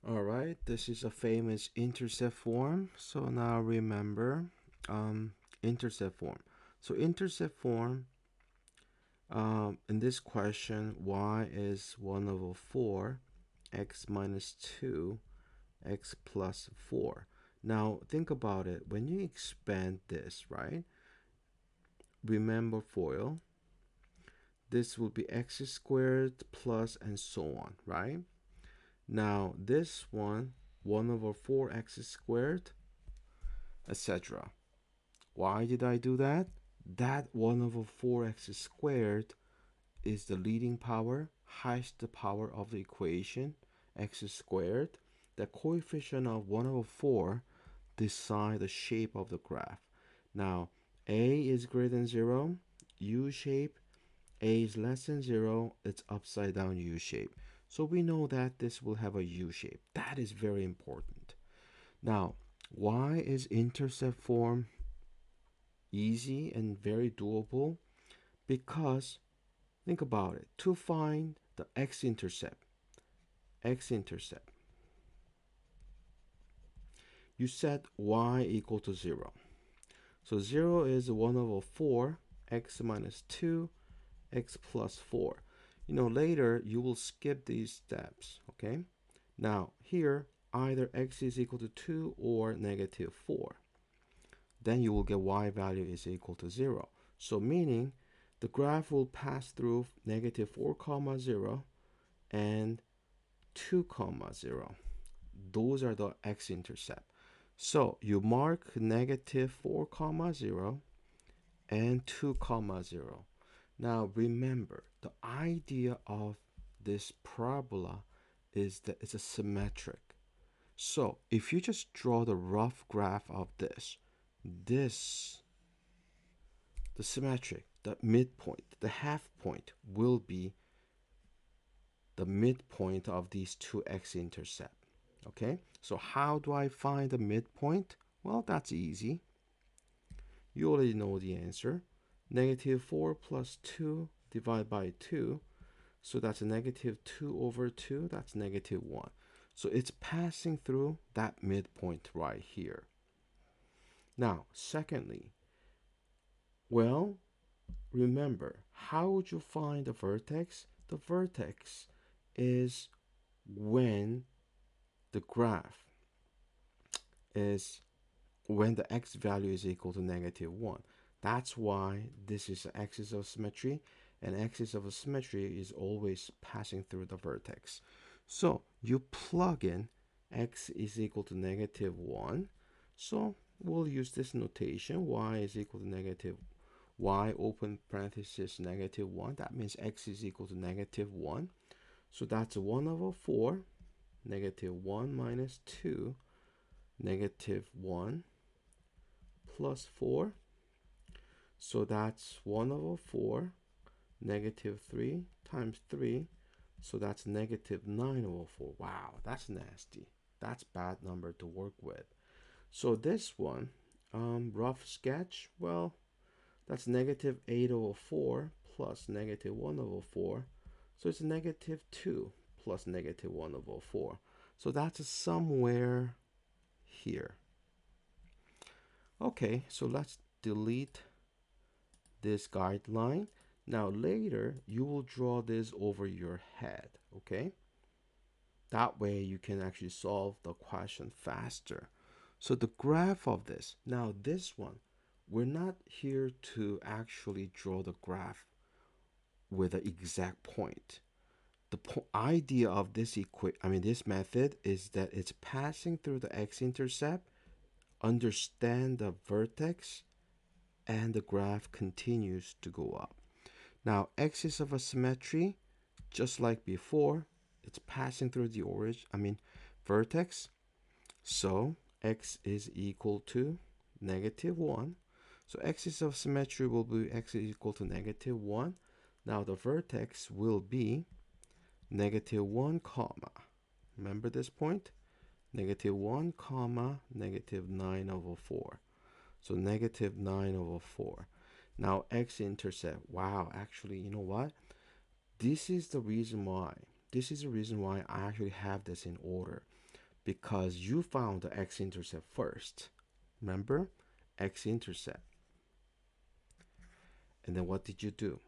All right, this is a famous intercept form. So now remember, intercept form. So intercept form, in this question, y is 1 over 4, x minus 2, x plus 4. Now think about it. When you expand this, right? Remember FOIL. This will be x squared plus and so on, right? Now this one, 1 over 4x squared, etc. Why did I do that? That 1 over 4x squared is the leading power, highest power of the equation, x squared. The coefficient of 1 over 4 decide the shape of the graph. Now, a is greater than 0, u shape. A is less than 0, it's upside down u shape. So we know that this will have a u shape. That is very important. Now, why is intercept form easy and very doable? Because think about it. To find the x-intercept, you set y equal to 0. So 0 is 1 over 4, x minus 2, x plus 4. Later you will skip these steps, okay? Now, here, either x is equal to 2 or negative 4. Then you will get y value is equal to 0. So meaning the graph will pass through negative 4 comma 0 and 2 comma 0. Those are the x-intercept. So you mark negative 4 comma 0 and 2 comma 0. Now remember, the idea of this parabola is that it's a symmetric. So if you just draw the rough graph of this, the symmetric, the midpoint, the half point will be the midpoint of these two x-intercept. Okay, so how do I find the midpoint? Well, that's easy. You already know the answer. Negative 4 plus 2 divided by 2. So that's a negative 2 over 2. That's negative 1. So it's passing through that midpoint right here. Now, secondly, well, remember, how would you find the vertex? The vertex is when the graph is when the x value is equal to negative 1. That's why this is the axis of symmetry, and axis of symmetry is always passing through the vertex. So you plug in x is equal to negative 1. So we'll use this notation. Y is equal to negative y open parenthesis negative 1. That means x is equal to negative 1. So that's 1 over 4, negative 1 minus 2, negative 1 plus 4. So that's 1 over 4, negative 3 times 3. So that's negative 9 over 4. Wow, that's nasty. That's bad number to work with. So this one, rough sketch, well, that's negative 8 over 4 plus negative 1 over 4. So it's negative 2 plus negative 1 over 4. So that's somewhere here. Okay, so let's delete this guideline. Now later, you will draw this over your head, okay? That way you can actually solve the question faster. So the graph of this, now this one, we're not here to actually draw the graph with an exact point. The idea of this method is that it's passing through the x-intercept, understand the vertex, and the graph continues to go up. Now, axis of a symmetry, just like before, it's passing through the vertex. So x is equal to negative 1. So axis of symmetry will be x is equal to negative 1. Now the vertex will be negative 1 comma. Remember this point? Negative 1 comma negative 9 over 4. So negative 9 over 4. Now x-intercept. Wow, actually, you know what? This is the reason why. This is the reason why I actually have this in order. because you found the x-intercept first. Remember? X-intercept. And then what did you do?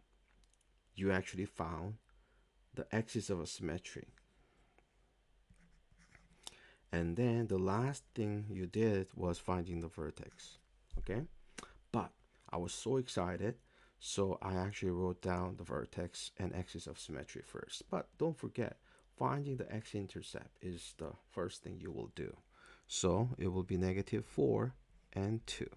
You actually found the axis of a symmetry. And then the last thing you did was finding the vertex. Okay? But I was so excited, so I actually wrote down the vertex and axis of symmetry first. But don't forget, finding the x-intercept is the first thing you will do. So it will be -4 and 2.